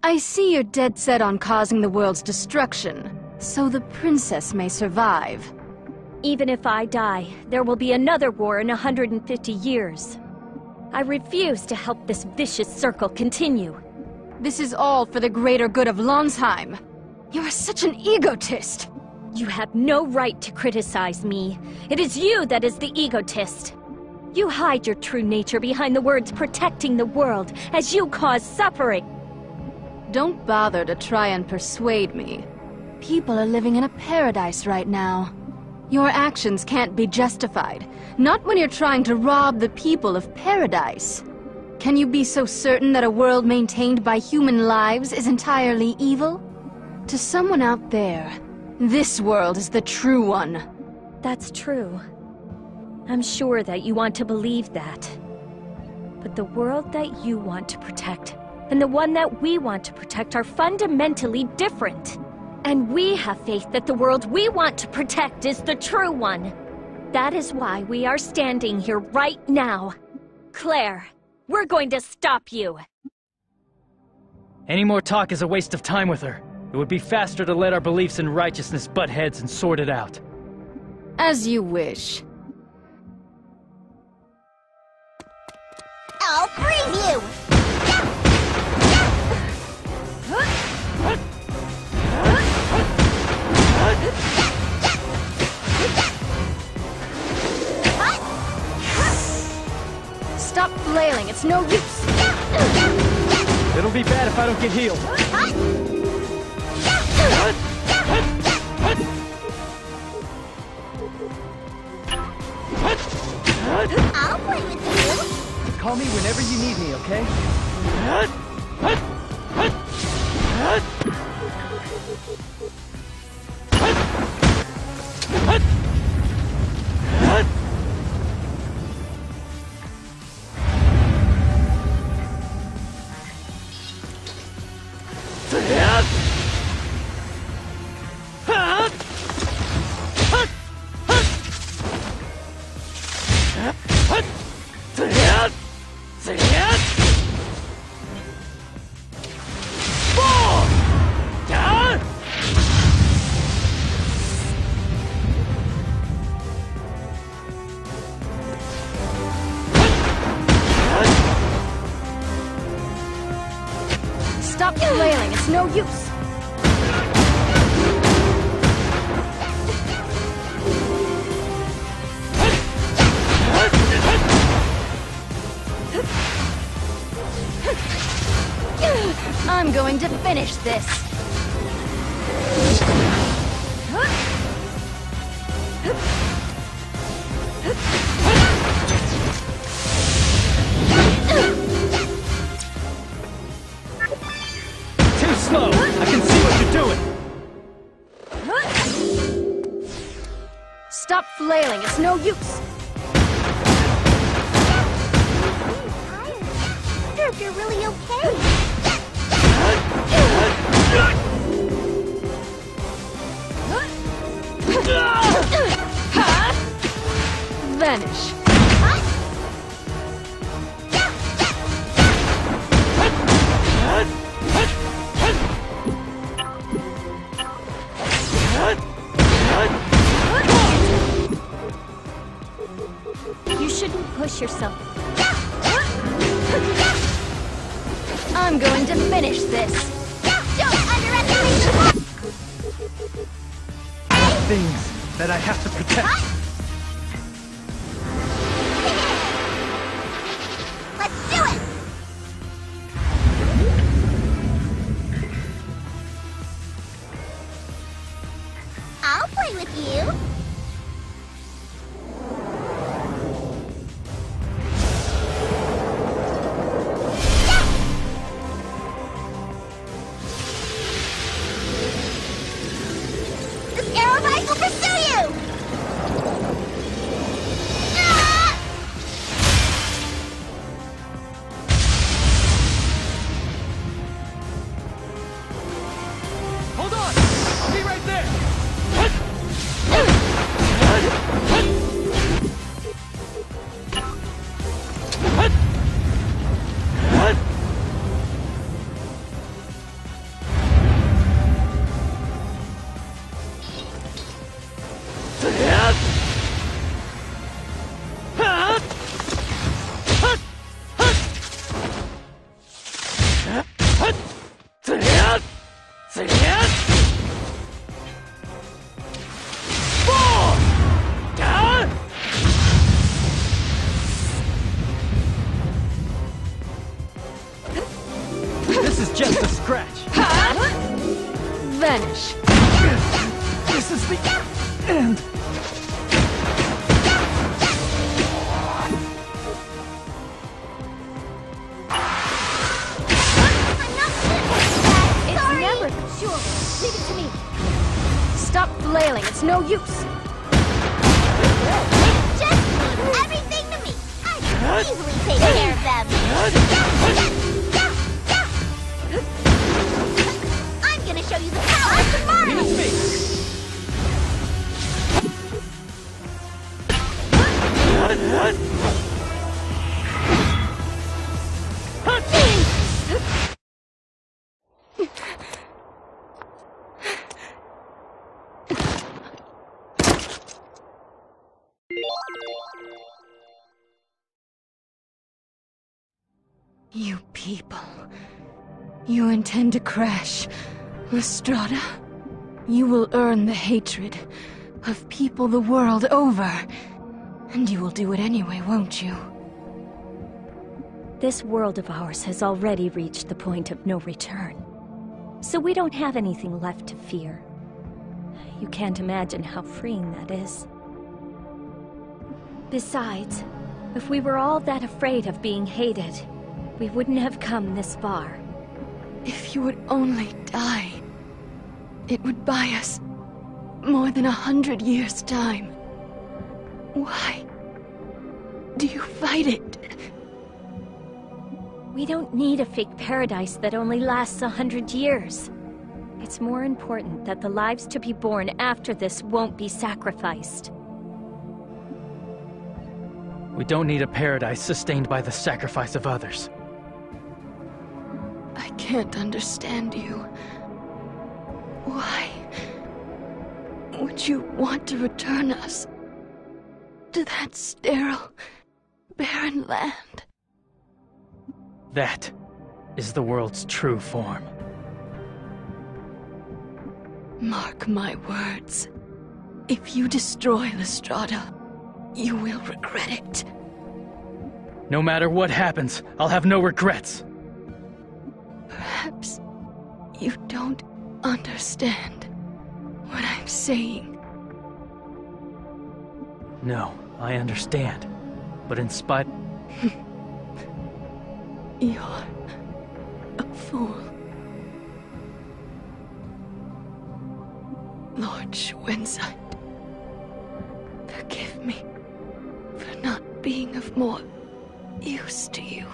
I see you're dead set on causing the world's destruction, so the princess may survive. Even if I die, there will be another war in 150 years. I refuse to help this vicious circle continue. This is all for the greater good of Lonsheim. You're such an egotist. You have no right to criticize me. It is you that is the egotist. You hide your true nature behind the words protecting the world as you cause suffering. Don't bother to try and persuade me. People are living in a paradise right now. Your actions can't be justified, not when you're trying to rob the people of paradise. Can you be so certain that a world maintained by human lives is entirely evil? To someone out there, this world is the true one. That's true. I'm sure that you want to believe that. But the world that you want to protect and the one that we want to protect are fundamentally different. And we have faith that the world we want to protect is the true one. That is why we are standing here right now. Claire, we're going to stop you. Any more talk is a waste of time with her. It would be faster to let our beliefs in righteousness butt heads and sort it out. As you wish. I'll freeze you! Stop flailing, it's no use! It'll be bad if I don't get healed. I'll play with you! Call me whenever you need me, okay? Stop flailing, it's no use! I'm going to finish this! Too slow! I can see what you're doing! Stop flailing, it's no use! I wonder if you're really okay. Vanish. You shouldn't push yourself. I'm going to finish this. Don't underestimate the power! Things that I have to protect. Let's do it! I'll play with you. This arrow bike will pursue you! is just a scratch. Vanish. This is the end. Never. Sure. Leave it to me. Stop flailing, it's no use. Just leave everything to me. I can easily take care of them. I'm gonna show you the power of tomorrow. It's me. You people. You intend to crash Lestrada? You will earn the hatred of people the world over. And you will do it anyway, won't you? This world of ours has already reached the point of no return. So we don't have anything left to fear. You can't imagine how freeing that is. Besides, if we were all that afraid of being hated, we wouldn't have come this far. If you would only die, it would buy us more than 100 years' time. Why do you fight it? We don't need a fake paradise that only lasts 100 years. It's more important that the lives to be born after this won't be sacrificed. We don't need a paradise sustained by the sacrifice of others. I can't understand you. Why would you want to return us to that sterile, barren land? That is the world's true form. Mark my words. If you destroy Lestrada, you will regret it. No matter what happens, I'll have no regrets. Perhaps you don't understand what I'm saying. No, I understand. But in spite... You're a fool. Lord Schwenzeit, forgive me for not being of more use to you.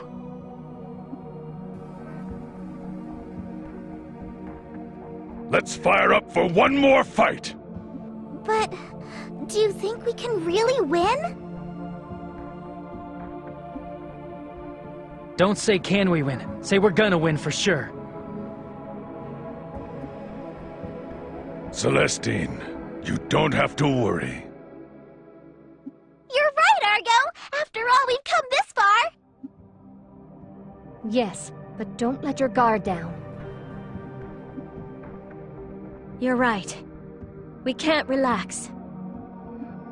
Let's fire up for one more fight! But do you think we can really win? Don't say can we win. Say we're gonna win for sure. Celestine, you don't have to worry. You're right, Argo! After all, we've come this far! Yes, but don't let your guard down. You're right. We can't relax.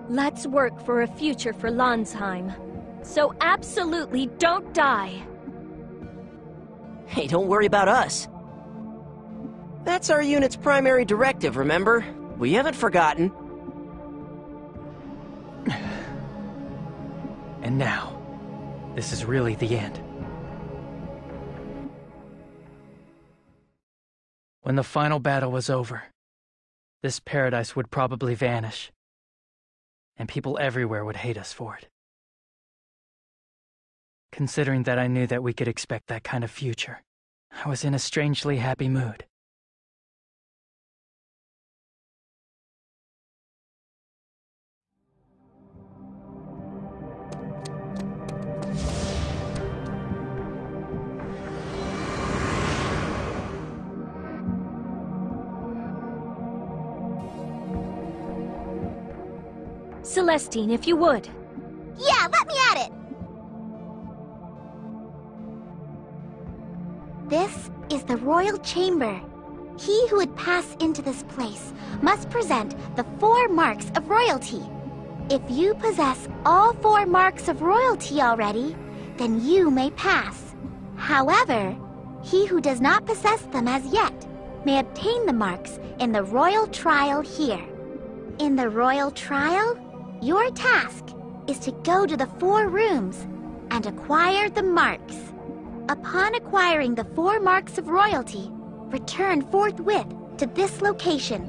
Let's work for a future for Landsheim. So absolutely don't die. Hey, don't worry about us. That's our unit's primary directive, remember? We haven't forgotten. And now, this is really the end. When the final battle was over, this paradise would probably vanish, and people everywhere would hate us for it. Considering that I knew that we could expect that kind of future, I was in a strangely happy mood. Celestine, if you would. Yeah, let me at it! This is the royal chamber. He who would pass into this place must present the 4 marks of royalty. If you possess all 4 marks of royalty already, then you may pass. However, He who does not possess them as yet may obtain the marks in the royal trial here. In the royal trial, your task is to go to the 4 rooms and acquire the marks. Upon acquiring the 4 marks of royalty, return forthwith to this location.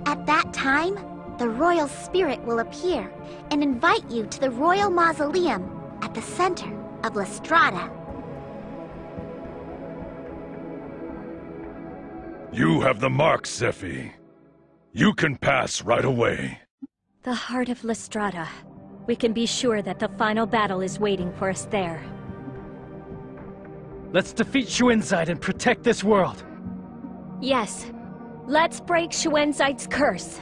At that time, the royal spirit will appear and invite you to the royal mausoleum at the center of Lestrada. You have the marks, Zephi. You can pass right away. The heart of Lestrada. We can be sure that the final battle is waiting for us there. Let's defeat Shuenzite and protect this world. Yes. Let's break Shuenzite's curse.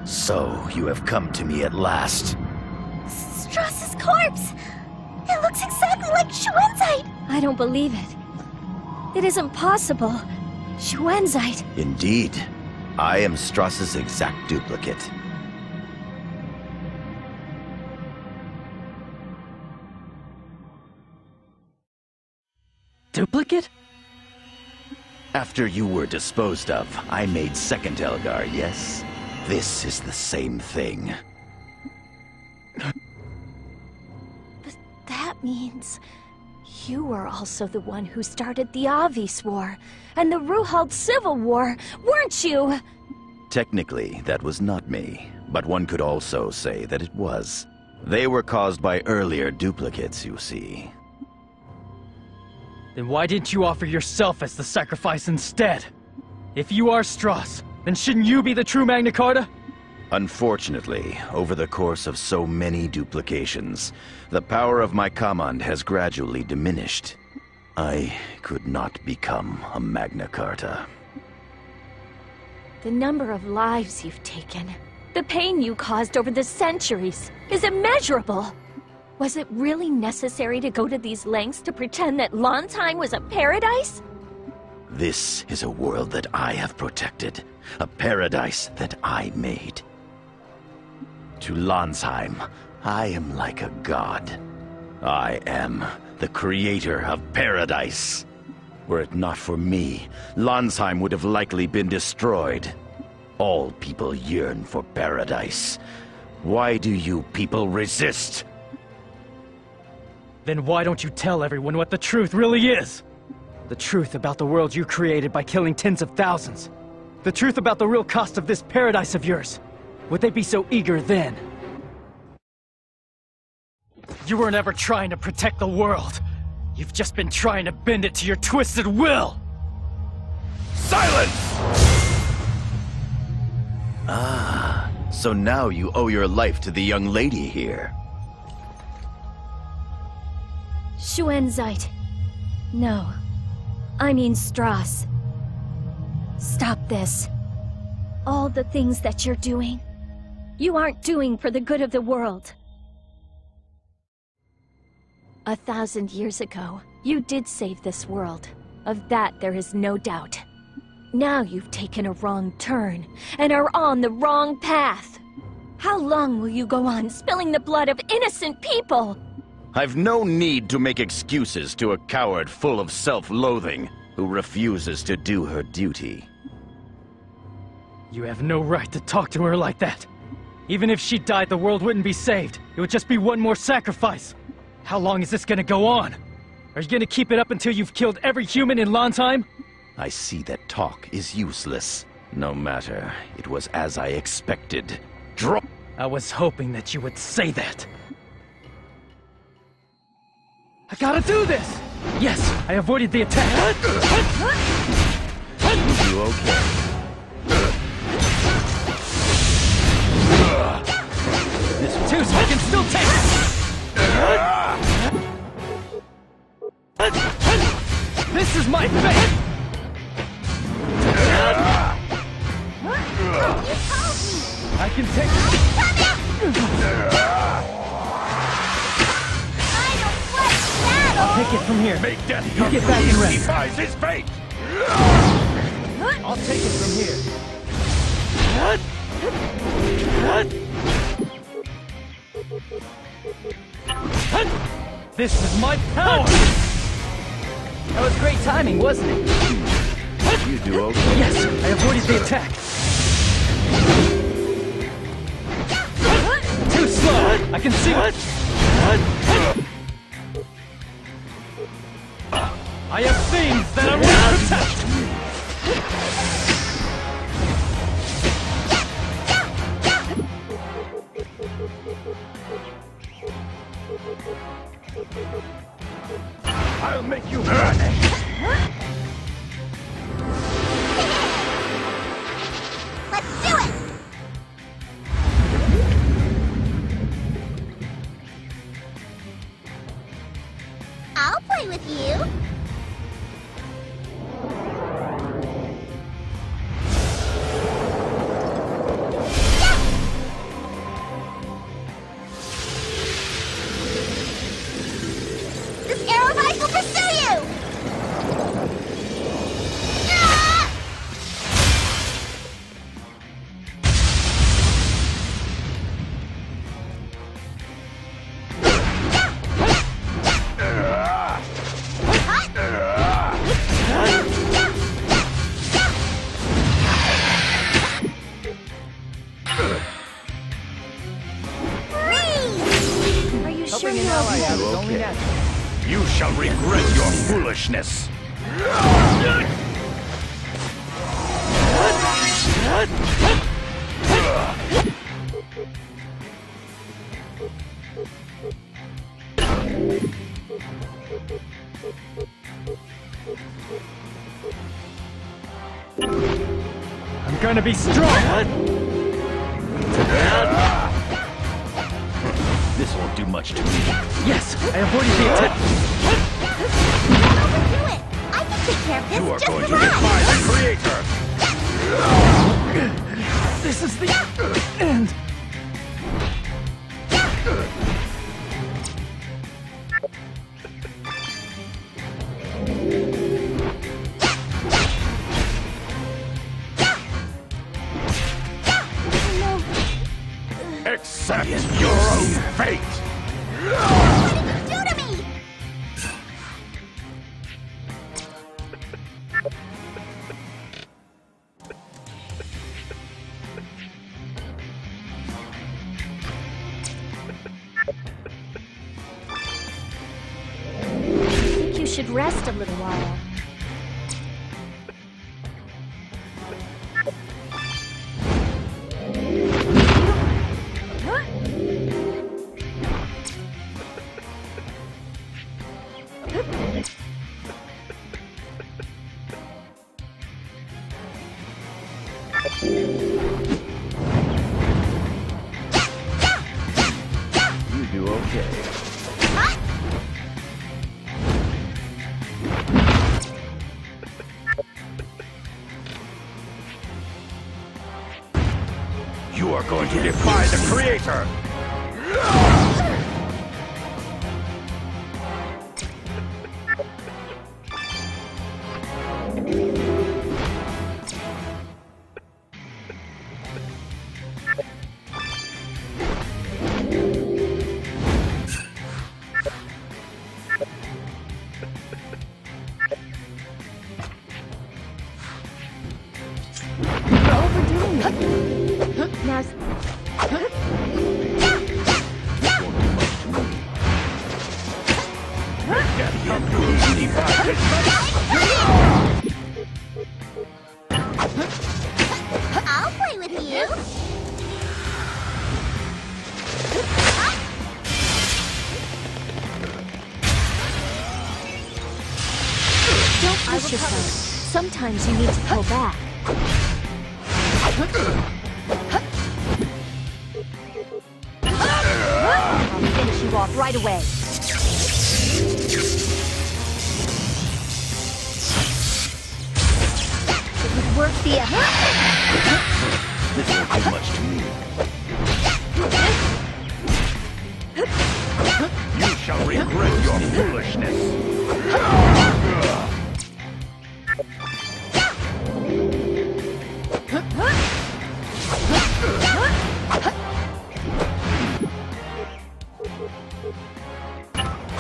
So, you have come to me at last. Strauss's corpse! It looks exactly like Shuenzite! I don't believe it. It isn't possible. Shuenzite. Indeed. I am Strauss's exact duplicate. Duplicate? After you were disposed of, I made second Elgar, yes? This is the same thing. But that means... you were also the one who started the Avis War, and the Ruhald Civil War, weren't you? Technically, that was not me, but one could also say that it was. They were caused by earlier duplicates, you see. Then why didn't you offer yourself as the sacrifice instead? If you are Strauss, then shouldn't you be the true Magna Carta? Unfortunately, over the course of so many duplications, the power of my command has gradually diminished. I could not become a Magna Carta. The number of lives you've taken, the pain you caused over the centuries, is immeasurable. Was it really necessary to go to these lengths to pretend that Lansheim was a paradise? This is a world that I have protected, a paradise that I made. To Lansheim, I am like a god. I am the creator of paradise. Were it not for me, Lansheim would have likely been destroyed. All people yearn for paradise. Why do you people resist? Then why don't you tell everyone what the truth really is? The truth about the world you created by killing tens of thousands. The truth about the real cost of this paradise of yours. Would they be so eager then? You weren't ever trying to protect the world. You've just been trying to bend it to your twisted will! Silence! Ah, so now you owe your life to the young lady here. Shuenzite. No. I mean Strauss. Stop this. All the things that you're doing, you aren't doing for the good of the world. 1,000 years ago, you did save this world. Of that, there is no doubt. Now you've taken a wrong turn, and are on the wrong path. How long will you go on spilling the blood of innocent people? I've no need to make excuses to a coward full of self-loathing who refuses to do her duty. You have no right to talk to her like that. Even if she died, the world wouldn't be saved. It would just be one more sacrifice. How long is this gonna go on? Are you gonna keep it up until you've killed every human in Landheim? I see that talk is useless. No matter, it was as I expected. I was hoping that you would say that. I gotta do this! Yes, I avoided the attack. You okay? This too, so I can still take it! This is my fate! I can take it! I'll take it from here. Make death You get back and He rest. defies his fate! I'll take it from here. This is my power! That was great timing, wasn't it? You do okay? Yes, I avoided the attack. Too slow! I can see it! I have things that I will protect! I'll make you burn! Let's do it! I'll play with you. This arrow knife will pursue you! Ah! Are you sure Helping you're an ally okay? have is only Okay. natural. You shall regret your foolishness! I'm gonna be strong! This won't do much to me. Yes, I avoided the attack! Don't overdo it! I can take care of this You are just going to right! defy the Creator! This is the end! Accept your own fate! What did you do to me? I think you should rest a little while. You do okay. You are going to defy the Creator! Maz. I'll play with you. Don't push yourself. Sometimes you need to pull back. I'll finish you off right away. It would work the This won't do much to me. You shall regret your foolishness.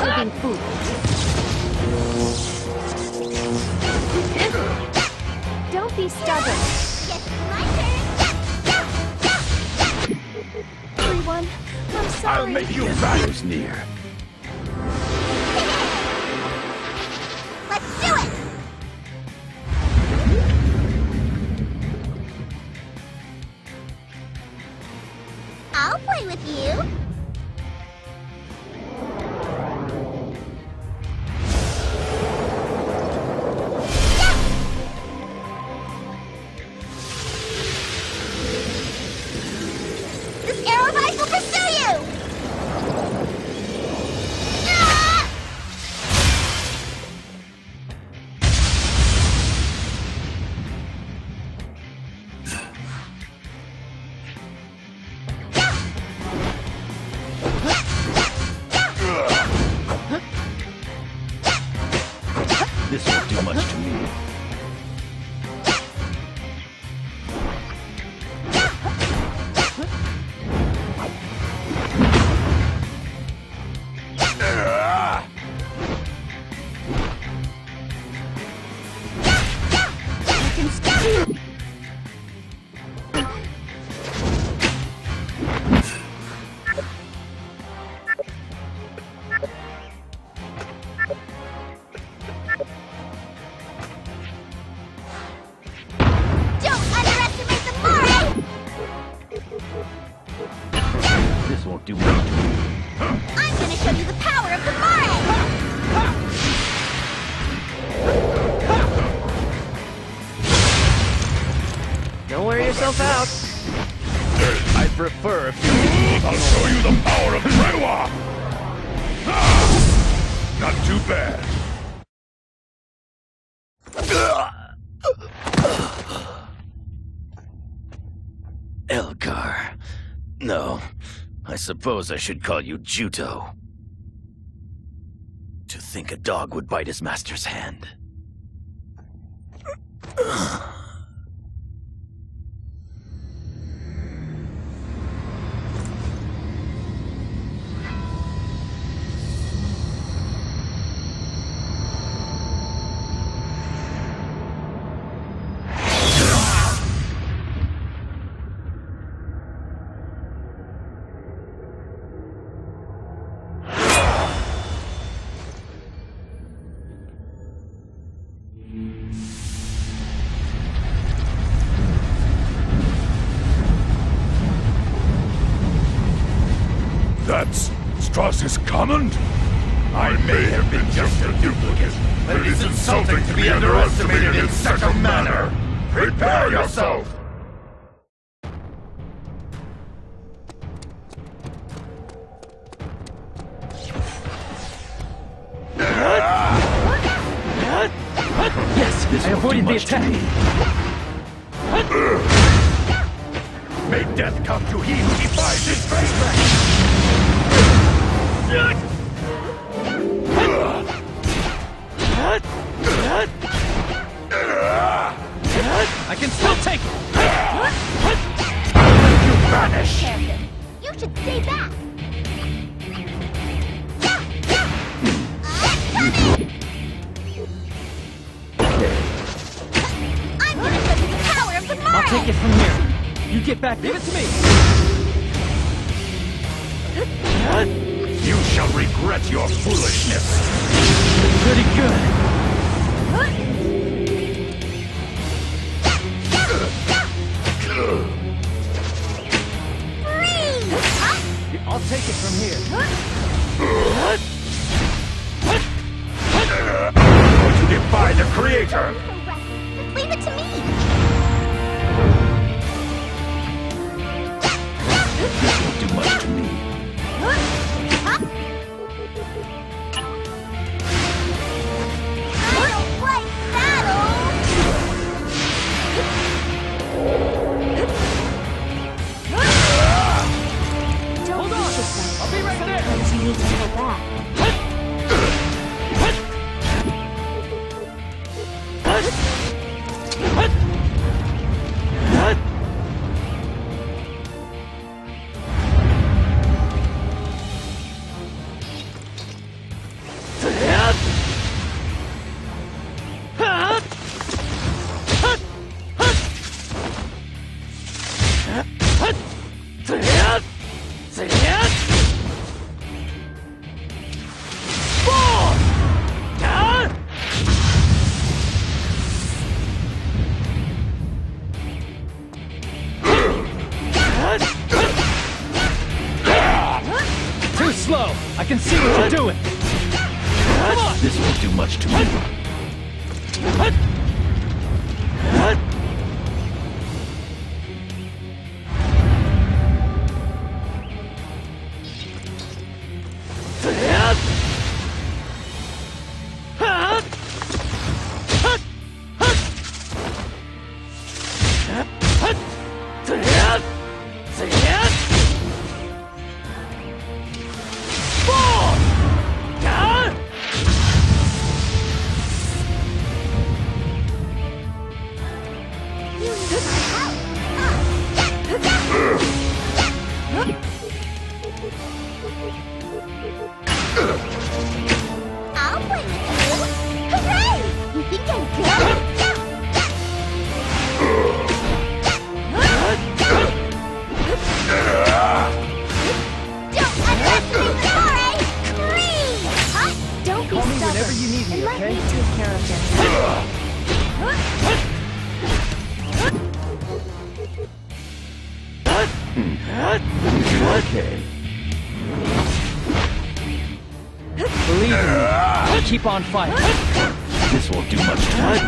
You're being foolish. Don't be stubborn. Yes, my turn. Everyone, I'm sorry. I'll make you Value's near. Let's do it. I'll play with you. This arrow of ice will pursue you! Ah! This won't do much to me. Don't underestimate the Moray! This won't do much to me. I'm gonna show you the power of the Moray! Don't wear yourself out. I prefer if you... I'll show you the power of Trewa! Not too bad. Elgar. No, I suppose I should call you Juto. To think a dog would bite his master's hand. That's Strauss's command? I may have been just a duplicate, but it is insulting to be underestimated in such a manner. Prepare yourself! Yes, I avoided the attack. May death come to he who defies his fate! I can still take it! You vanish! You should stay back! I'm gonna show you the power of the Moray! I'll take it from here. You Get back, give it to me! You shall regret your foolishness. Pretty good. I'll take it from here. To defy the Creator! Leave it to me! This won't do much to me. I don't like battle! Hold on! I'll be right there! Sometimes you need to go back. Too slow! I can see what you're doing! Come on! This won't do much to me. I'll play with you! Hooray! You think I'm good? Don't underestimate the foray! Green! Huh? Don't be Call me stubborn. whenever you need me, and let okay? me take care of this. Okay. Believe in me. Keep on fighting. This won't do much to me.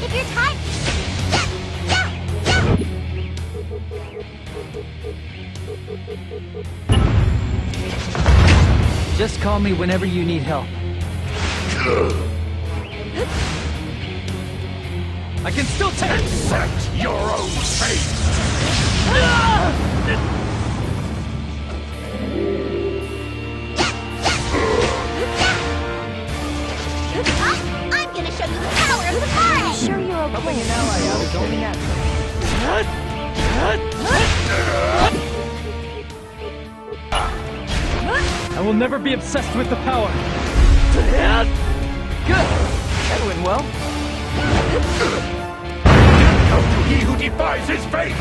If you're tired... Just call me whenever you need help. I can still take it! Accept your own fate! I'm gonna show you the power of the foray! Sure you're okay. Helping an ally out is only natural. I will never be obsessed with the power. Good! That went well. Come to he who defies his fate!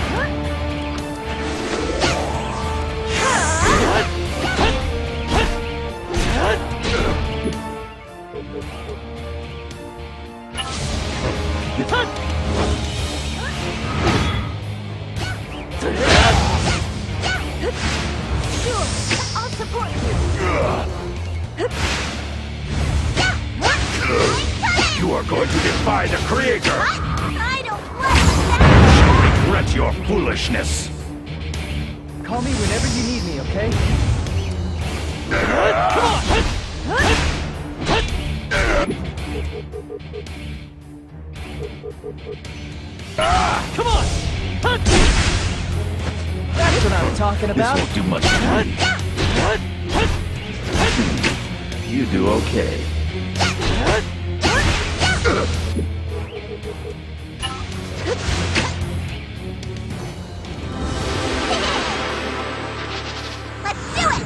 Sure, I'll support you! You are going to defy the Creator! I don't like that! Regret your foolishness! Call me whenever you need me, okay? Come on! That's what I'm talking This about. won't do much to me. You do okay. Let's do it!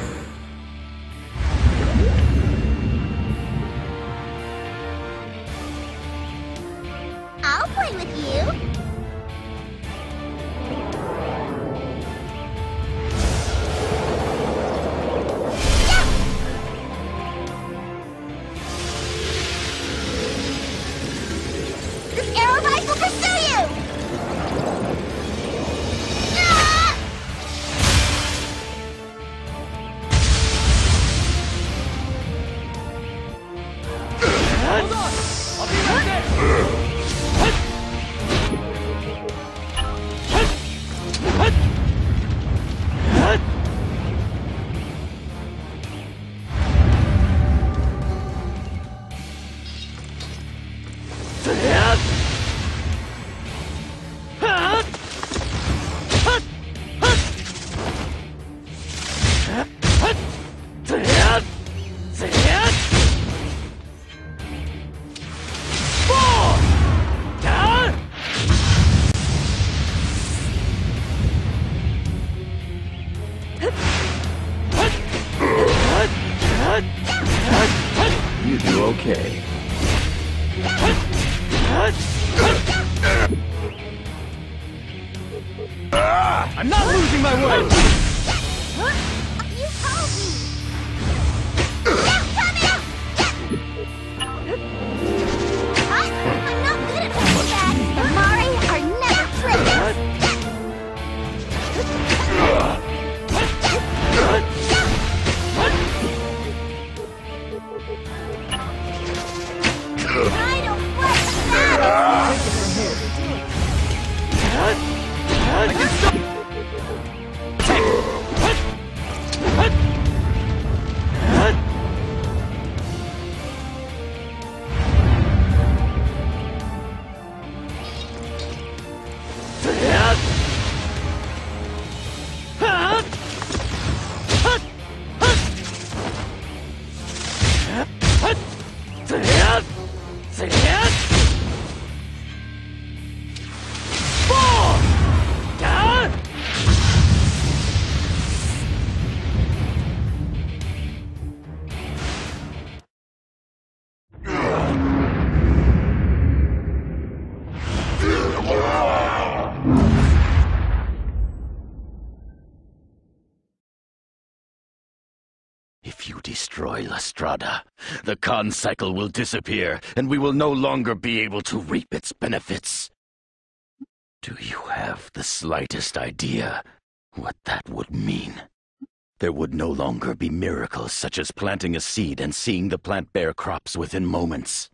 I'm not losing my way! You told me! Yeah, coming up! I'm not good at holding back. The Mari are never tricked. I don't like that! I can stop! If you destroy La Strada, the Khan cycle will disappear, and we will no longer be able to reap its benefits. Do you have the slightest idea what that would mean? There would no longer be miracles such as planting a seed and seeing the plant bear crops within moments.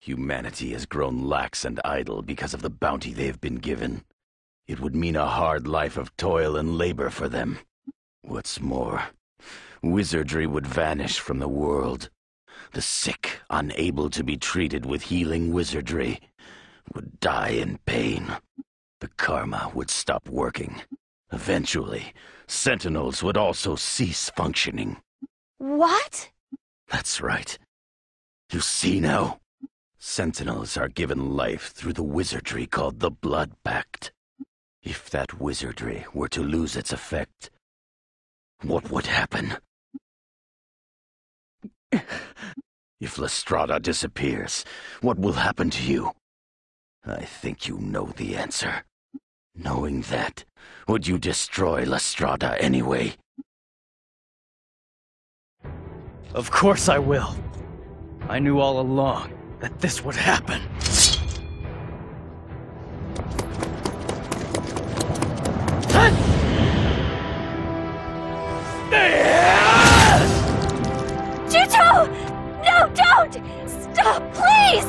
Humanity has grown lax and idle because of the bounty they have been given. It would mean a hard life of toil and labor for them. What's more, wizardry would vanish from the world. The sick, unable to be treated with healing wizardry, would die in pain. The karma would stop working. Eventually, sentinels would also cease functioning. What? That's right. You see now? Sentinels are given life through the wizardry called the Blood Pact. If that wizardry were to lose its effect, what would happen? If La Strada disappears, what will happen to you? I think you know the answer. Knowing that, would you destroy La Strada anyway? Of course I will. I knew all along that this would happen. Juto! No, don't! Stop, please!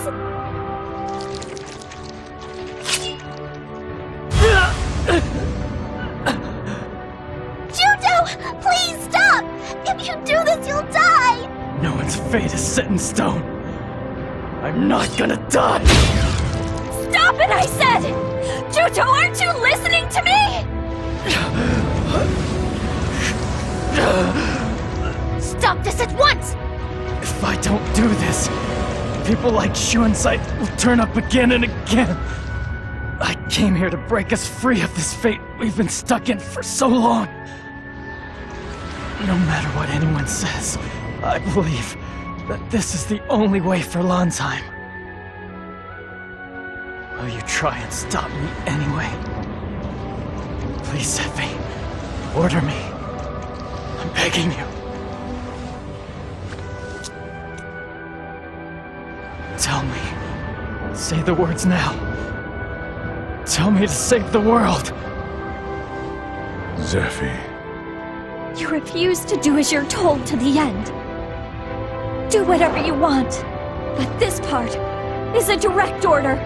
Judo! Please stop! If you do this, you'll die! No one's fate is set in stone. I'm not gonna die! Stop it, I said! Juto, aren't you listening to me? Stop this at once! If I don't do this, people like Shunsite will turn up again and again. I came here to break us free of this fate we've been stuck in for so long. No matter what anyone says, I believe that this is the only way for Landsheim. Will you try and stop me anyway? Please, Seppi. Order me. I'm begging you. Tell me. Say the words now. Tell me to save the world. Zephi. You refuse to do as you're told to the end. Do whatever you want, but this part is a direct order.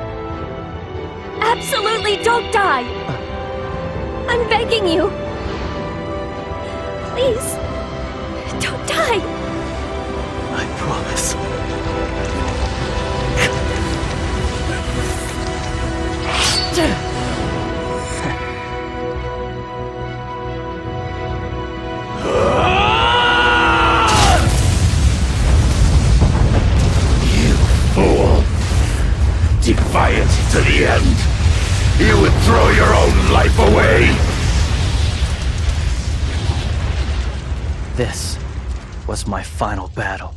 Absolutely don't die! I'm begging you. Please, don't die! I promise. You fool! Defiant to the end! You would throw your own life away! This was my final battle.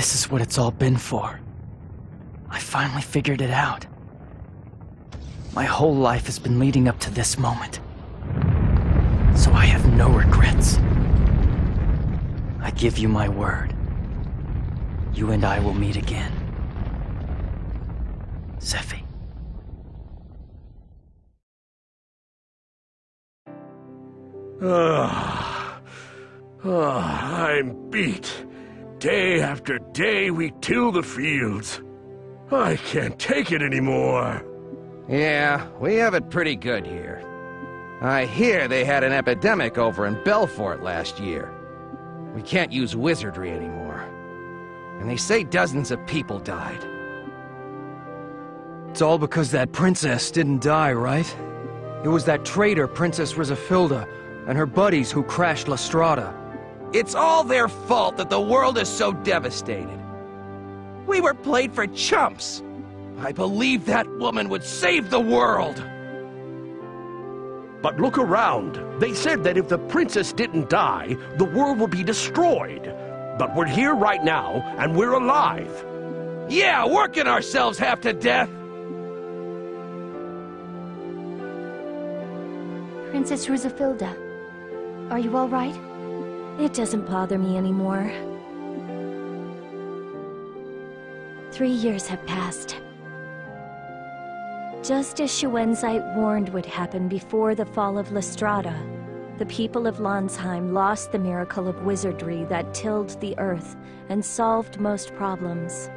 This is what it's all been for. I finally figured it out. My whole life has been leading up to this moment. So I have no regrets. I give you my word. You and I will meet again. Sephi. I'm beat. Day after day we till the fields. I can't take it anymore. Yeah, we have it pretty good here. I hear they had an epidemic over in Belfort last year. We can't use wizardry anymore. And they say dozens of people died. It's all because that princess didn't die, right? It was that traitor, Princess Rizafilda, and her buddies who crashed La Strada. It's all their fault that the world is so devastated. We were played for chumps. I believe that woman would save the world. But look around. They said that if the princess didn't die, the world would be destroyed. But we're here right now, and we're alive. Yeah, working ourselves half to death. Princess Rizafilda, are you all right? It doesn't bother me anymore. 3 years have passed. Just as Schuenzite warned would happen before the fall of La Strada, the people of Landsheim lost the miracle of wizardry that tilled the earth and solved most problems.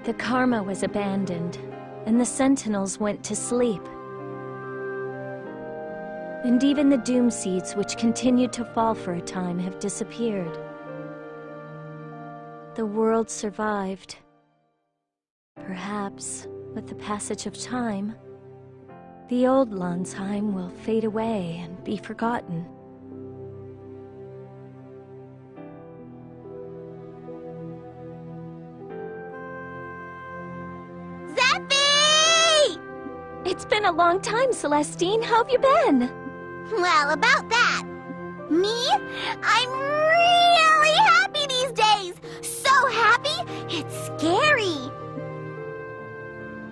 The Karma was abandoned, and the Sentinels went to sleep. And even the Doom Seeds, which continued to fall for a time, have disappeared. The world survived. Perhaps, with the passage of time, the old Landsheim will fade away and be forgotten. Zeffy! It's been a long time, Celestine. How have you been? Well, about that. Me? I'm really happy these days. So happy, it's scary.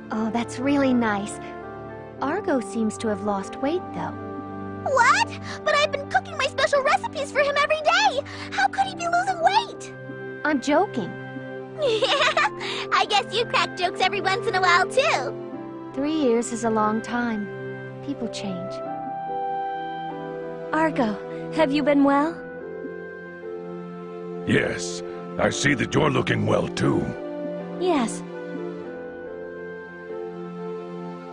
Oh, that's really nice. Argo seems to have lost weight, though. What? But I've been cooking my special recipes for him every day. How could he be losing weight? I'm joking. I guess you crack jokes every once in a while, too. 3 years is a long time. People change. Argo, have you been well? Yes, I see that you're looking well, too. Yes.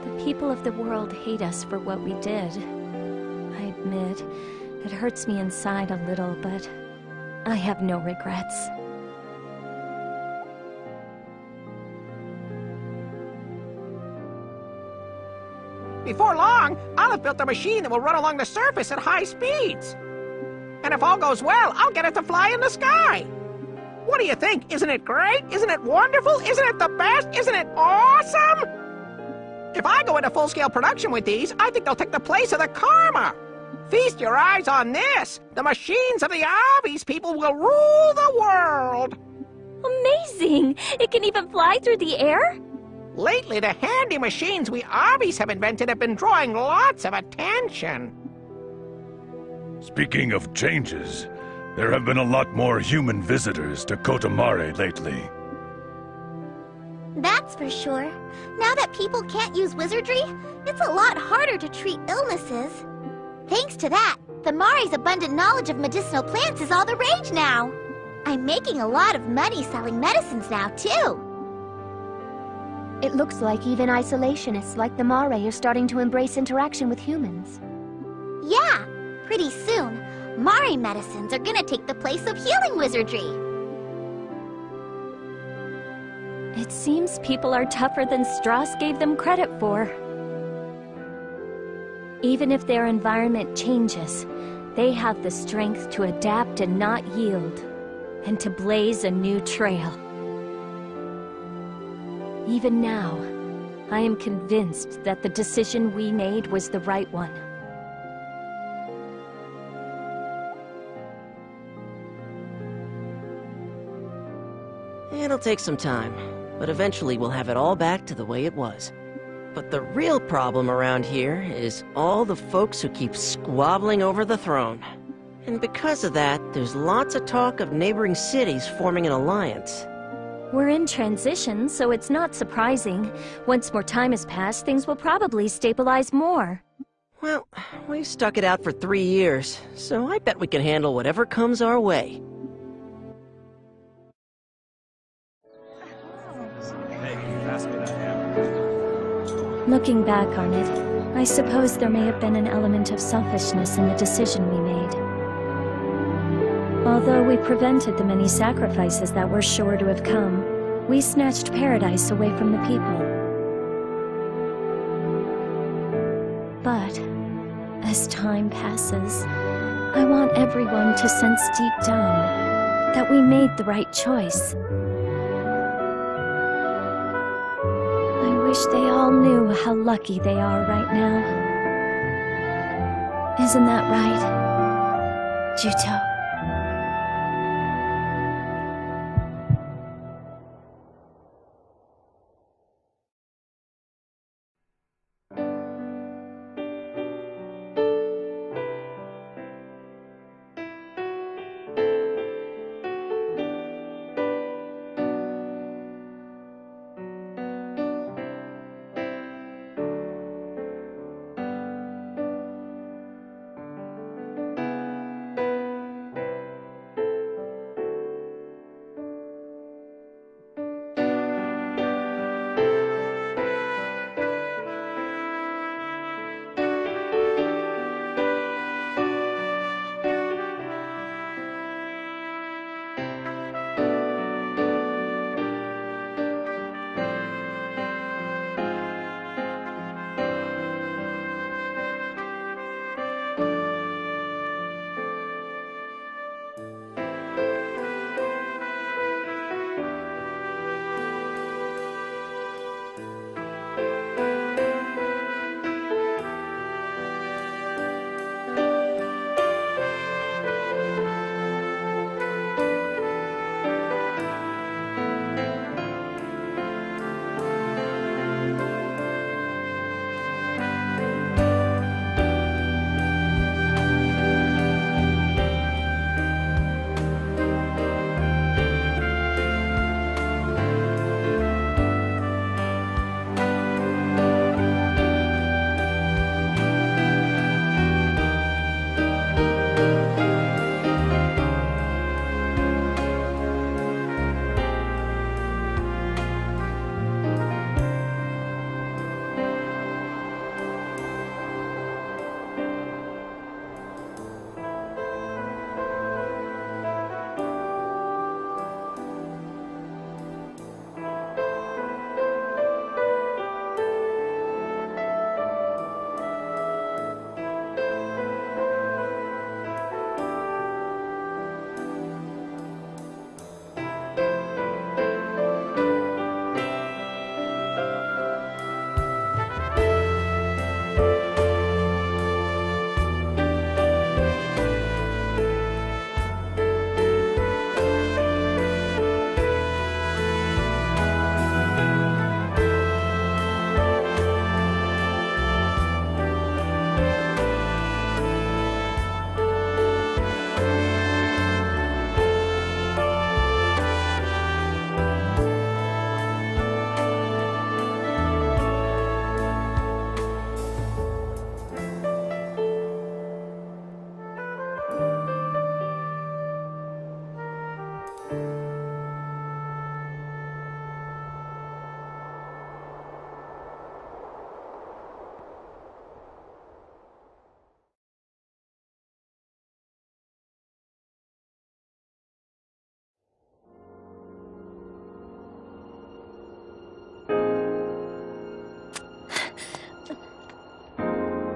The people of the world hate us for what we did. I admit, it hurts me inside a little, but I have no regrets. Before long, I'll have built a machine that will run along the surface at high speeds. And if all goes well, I'll get it to fly in the sky. What do you think? Isn't it great? Isn't it wonderful? Isn't it the best? Isn't it awesome? If I go into full-scale production with these, I think they'll take the place of the Karma. Feast your eyes on this. The machines of the Obbies people will rule the world. Amazing! It can even fly through the air? Lately, the handy machines we Obbies have invented have been drawing lots of attention. Speaking of changes, there have been a lot more human visitors to Kotamare lately. That's for sure. Now that people can't use wizardry, it's a lot harder to treat illnesses. Thanks to that, the Mari's abundant knowledge of medicinal plants is all the rage now. I'm making a lot of money selling medicines now, too. It looks like even isolationists like the Mare are starting to embrace interaction with humans. Yeah, pretty soon, Mare medicines are gonna take the place of healing wizardry. It seems people are tougher than Strauss gave them credit for. Even if their environment changes, they have the strength to adapt and not yield, and to blaze a new trail. Even now, I am convinced that the decision we made was the right one. It'll take some time, but eventually we'll have it all back to the way it was. But the real problem around here is all the folks who keep squabbling over the throne. And because of that, there's lots of talk of neighboring cities forming an alliance. We're in transition, so it's not surprising. Once more time has passed, things will probably stabilize more. Well, we've stuck it out for 3 years, so I bet we can handle whatever comes our way. Looking back on it, I suppose there may have been an element of selfishness in the decision we made. Although we prevented the many sacrifices that were sure to have come, we snatched paradise away from the people. But, as time passes, I want everyone to sense deep down that we made the right choice. I wish they all knew how lucky they are right now. Isn't that right, Juto?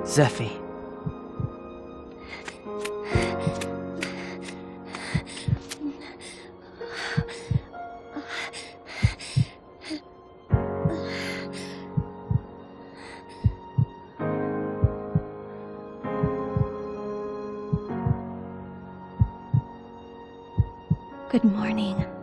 Zephy. Good morning.